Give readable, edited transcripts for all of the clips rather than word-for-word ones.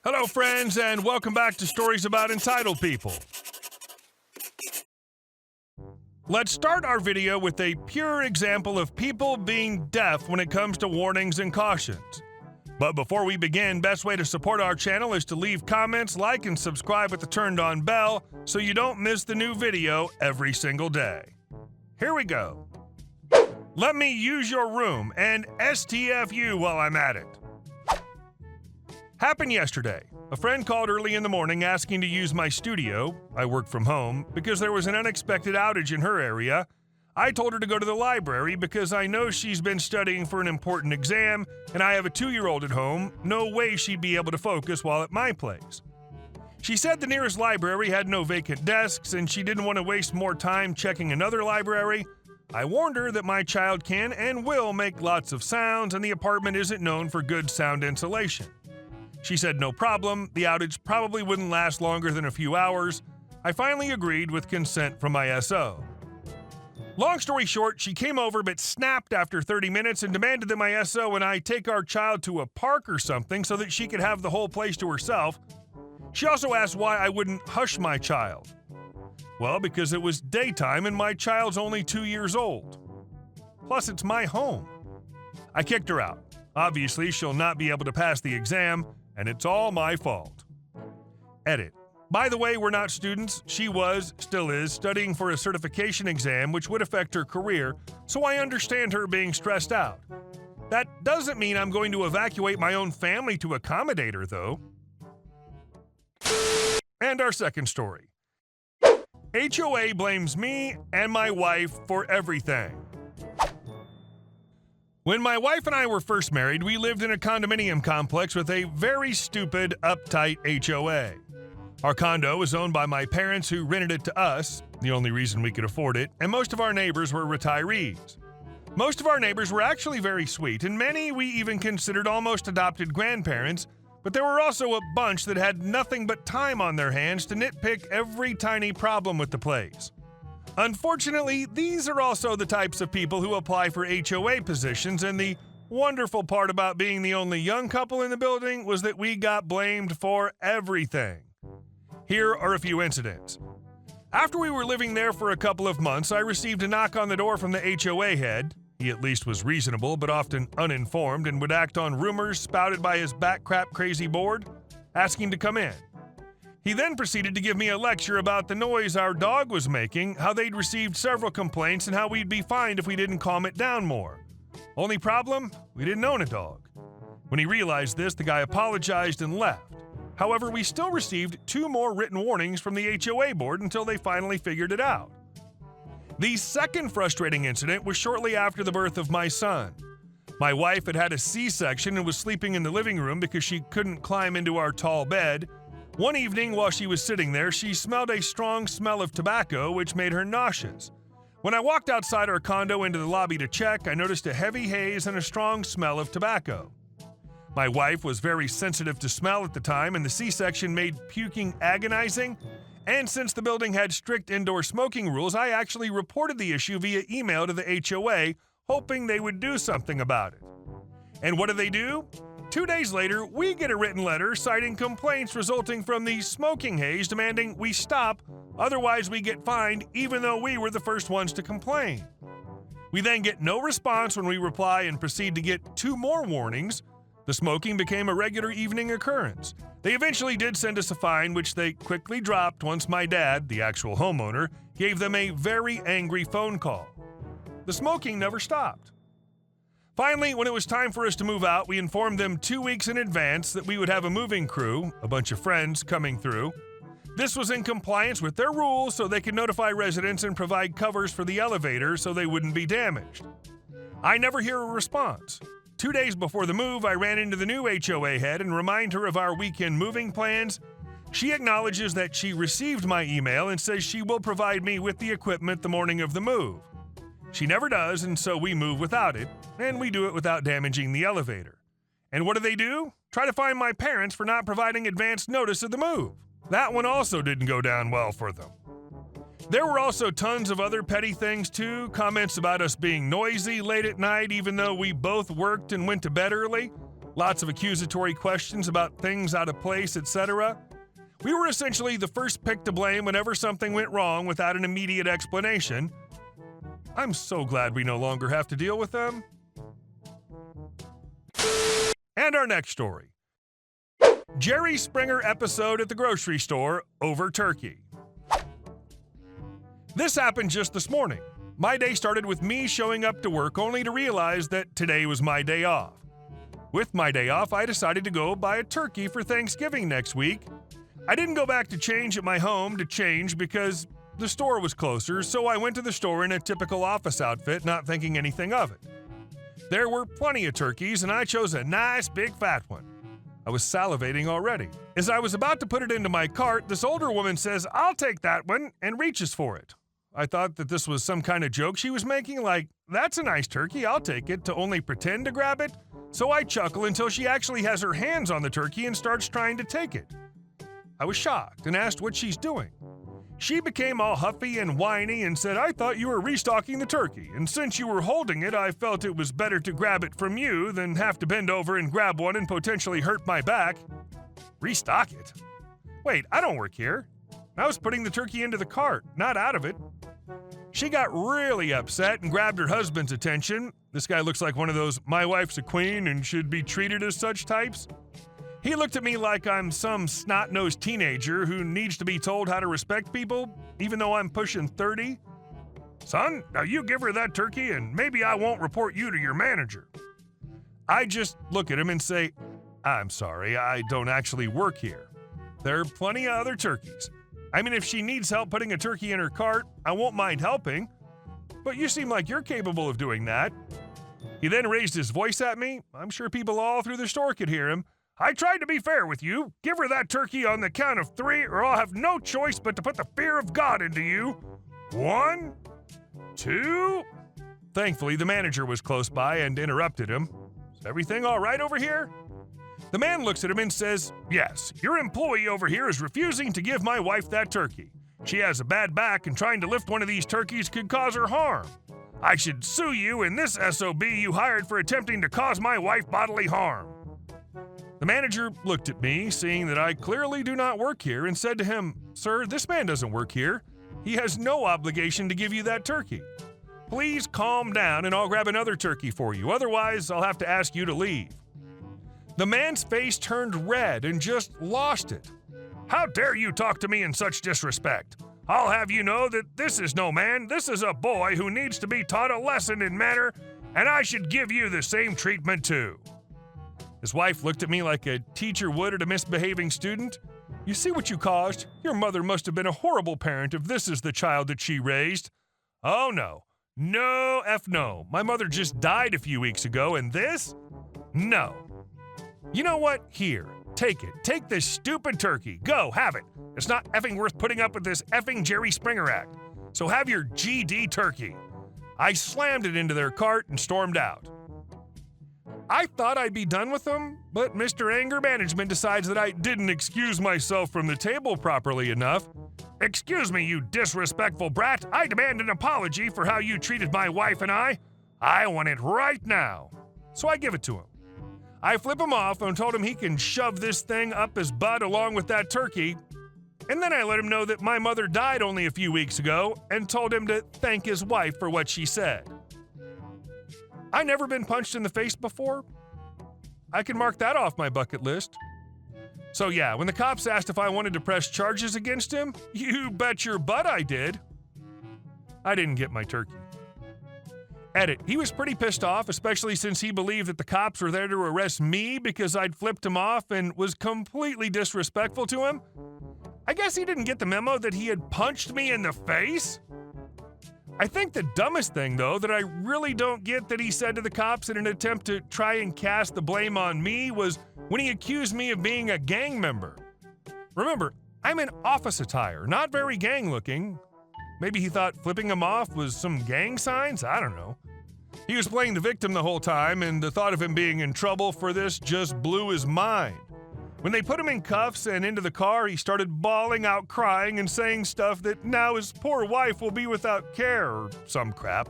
Hello, friends, and welcome back to Stories About Entitled People. Let's start our video with a pure example of people being deaf when it comes to warnings and cautions. But before we begin, best way to support our channel is to leave comments, like, and subscribe with the turned-on bell so you don't miss the new video every single day. Here we go. Let me use your room and STFU while I'm at it. Happened yesterday. A friend called early in the morning asking to use my studio, I work from home, because there was an unexpected outage in her area. I told her to go to the library because I know she's been studying for an important exam and I have a 2-year-old at home. No way she'd be able to focus while at my place. She said the nearest library had no vacant desks and she didn't want to waste more time checking another library. I warned her that my child can and will make lots of sounds and the apartment isn't known for good sound insulation. She said no problem, the outage probably wouldn't last longer than a few hours. I finally agreed with consent from my SO. Long story short, she came over but snapped after 30 minutes and demanded that my SO and I take our child to a park or something so that she could have the whole place to herself. She also asked why I wouldn't hush my child. Well, because it was daytime and my child's only 2 years old. Plus, it's my home. I kicked her out. Obviously, she'll not be able to pass the exam, and it's all my fault. Edit. By the way, we're not students. She was, still is, studying for a certification exam which would affect her career, so I understand her being stressed out. That doesn't mean I'm going to evacuate my own family to accommodate her, though. And our second story. HOA blames me and my wife for everything. When my wife and I were first married, we lived in a condominium complex with a very stupid, uptight HOA. Our condo was owned by my parents who rented it to us, the only reason we could afford it, and most of our neighbors were retirees. Most of our neighbors were actually very sweet, and many we even considered almost adopted grandparents, but there were also a bunch that had nothing but time on their hands to nitpick every tiny problem with the place. Unfortunately, these are also the types of people who apply for HOA positions, and the wonderful part about being the only young couple in the building was that we got blamed for everything. Here are a few incidents. After we were living there for a couple of months, I received a knock on the door from the HOA head. He at least was reasonable, but often uninformed, and would act on rumors spouted by his backcrap crazy board, asking to come in. He then proceeded to give me a lecture about the noise our dog was making, how they'd received several complaints, and how we'd be fined if we didn't calm it down more. Only problem? We didn't own a dog. When he realized this, the guy apologized and left. However, we still received 2 more written warnings from the HOA board until they finally figured it out. The second frustrating incident was shortly after the birth of my son. My wife had had a C-section and was sleeping in the living room because she couldn't climb into our tall bed. One evening, while she was sitting there, she smelled a strong smell of tobacco, which made her nauseous. When I walked outside our condo into the lobby to check, I noticed a heavy haze and a strong smell of tobacco. My wife was very sensitive to smell at the time, and the C-section made puking agonizing. And since the building had strict indoor smoking rules, I actually reported the issue via email to the HOA, hoping they would do something about it. And what do? 2 days later, we get a written letter citing complaints resulting from the smoking haze, demanding we stop, otherwise we get fined, even though we were the first ones to complain. We then get no response when we reply and proceed to get 2 more warnings. The smoking became a regular evening occurrence. They eventually did send us a fine, which they quickly dropped once my dad, the actual homeowner, gave them a very angry phone call. The smoking never stopped. Finally, when it was time for us to move out, we informed them 2 weeks in advance that we would have a moving crew, a bunch of friends, coming through. This was in compliance with their rules so they could notify residents and provide covers for the elevator so they wouldn't be damaged. I never hear a response. 2 days before the move, I ran into the new HOA head and reminded her of our weekend moving plans. She acknowledges that she received my email and says she will provide me with the equipment the morning of the move. She never does, and so we move without it, and we do it without damaging the elevator. And what do? Try to find my parents for not providing advance notice of the move. That one also didn't go down well for them. There were also tons of other petty things too, comments about us being noisy late at night even though we both worked and went to bed early. Lots of accusatory questions about things out of place, etc. We were essentially the first pick to blame whenever something went wrong without an immediate explanation. I'm so glad we no longer have to deal with them. And our next story. Jerry Springer episode at the grocery store over turkey. This happened just this morning. My day started with me showing up to work only to realize that today was my day off. With my day off, I decided to go buy a turkey for Thanksgiving next week. I didn't go back to change at my home to change because the store was closer, so I went to the store in a typical office outfit, not thinking anything of it. There were plenty of turkeys, and I chose a nice big fat one. I was salivating already. As I was about to put it into my cart, this older woman says, "I'll take that one," and reaches for it. I thought that this was some kind of joke she was making, like, "That's a nice turkey, I'll take it," to only pretend to grab it. So I chuckle until she actually has her hands on the turkey and starts trying to take it. I was shocked and asked what she's doing. She became all huffy and whiny and said, "I thought you were restocking the turkey, and since you were holding it, I felt it was better to grab it from you than have to bend over and grab one and potentially hurt my back." Restock it? Wait, I don't work here. I was putting the turkey into the cart, not out of it. She got really upset and grabbed her husband's attention. This guy looks like one of those "my wife's a queen and should be treated as such" types. He looked at me like I'm some snot-nosed teenager who needs to be told how to respect people, even though I'm pushing 30. "Son, now you give her that turkey and maybe I won't report you to your manager." I just look at him and say, "I'm sorry, I don't actually work here. There are plenty of other turkeys. I mean, if she needs help putting a turkey in her cart, I won't mind helping. But you seem like you're capable of doing that." He then raised his voice at me. I'm sure people all through the store could hear him. "I tried to be fair with you. Give her that turkey on the count of 3 or I'll have no choice but to put the fear of God into you. 1, 2... Thankfully, the manager was close by and interrupted him. "Is everything all right over here?" The man looks at him and says, "Yes, your employee over here is refusing to give my wife that turkey. She has a bad back and trying to lift one of these turkeys could cause her harm. I should sue you and this SOB you hired for attempting to cause my wife bodily harm." The manager looked at me, seeing that I clearly do not work here, and said to him, "Sir, this man doesn't work here. He has no obligation to give you that turkey. Please calm down and I'll grab another turkey for you. Otherwise, I'll have to ask you to leave." The man's face turned red and just lost it. "How dare you talk to me in such disrespect? I'll have you know that this is no man, this is a boy who needs to be taught a lesson in manner, and I should give you the same treatment too." His wife looked at me like a teacher would at a misbehaving student. "You see what you caused? Your mother must have been a horrible parent if this is the child that she raised." "Oh no. No F no. My mother just died a few weeks ago, and this? No. You know what? Here, take it. Take this stupid turkey. Go, have it. It's not effing worth putting up with this effing Jerry Springer act. So have your GD turkey." I slammed it into their cart and stormed out. I thought I'd be done with them, but Mr. Anger Management decides that I didn't excuse myself from the table properly enough. "Excuse me, you disrespectful brat. I demand an apology for how you treated my wife and I. I want it right now." So I give it to him. I flip him off and told him he can shove this thing up his butt along with that turkey. And then I let him know that my mother died only a few weeks ago and told him to thank his wife for what she said. I never been punched in the face before. I can mark that off my bucket list. So yeah, when the cops asked if I wanted to press charges against him, you bet your butt I did. I didn't get my turkey. Edit. He was pretty pissed off, especially since he believed that the cops were there to arrest me because I'd flipped him off and was completely disrespectful to him. I guess he didn't get the memo that he had punched me in the face. I think the dumbest thing, though, that I really don't get that he said to the cops in an attempt to try and cast the blame on me was when he accused me of being a gang member. Remember, I'm in office attire, not very gang-looking. Maybe he thought flipping him off was some gang signs? I don't know. He was playing the victim the whole time, and the thought of him being in trouble for this just blew his mind. When they put him in cuffs and into the car, he started bawling out, crying, and saying stuff that now his poor wife will be without care or some crap.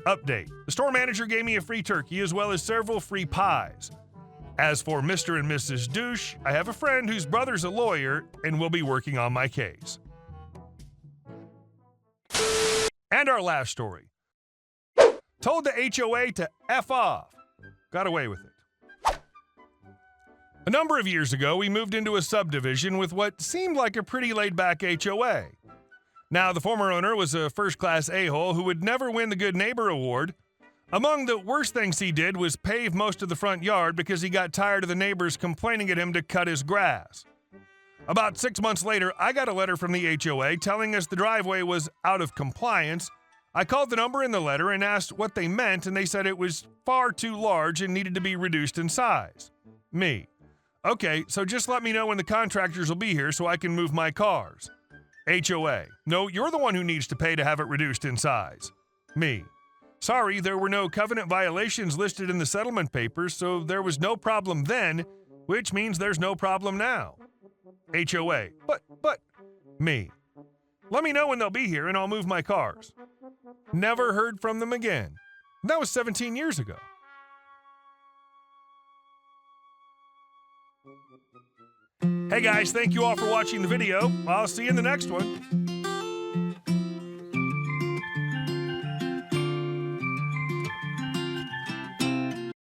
Update. The store manager gave me a free turkey as well as several free pies. As for Mr. and Mrs. Douche, I have a friend whose brother's a lawyer and will be working on my case. And our last story. Told the HOA to F off. Got away with it. A number of years ago, we moved into a subdivision with what seemed like a pretty laid-back HOA. Now, the former owner was a first-class a-hole who would never win the Good Neighbor Award. Among the worst things he did was pave most of the front yard because he got tired of the neighbors complaining at him to cut his grass. About 6 months later, I got a letter from the HOA telling us the driveway was out of compliance. I called the number in the letter and asked what they meant, and they said it was far too large and needed to be reduced in size. Me. Okay, so just let me know when the contractors will be here so I can move my cars. HOA. No, you're the one who needs to pay to have it reduced in size. Me. Sorry, there were no covenant violations listed in the settlement papers, so there was no problem then, which means there's no problem now. HOA. But, me. Let me know when they'll be here and I'll move my cars. Never heard from them again. That was 17 years ago. Hey guys, thank you all for watching the video. I'll see you in the next one.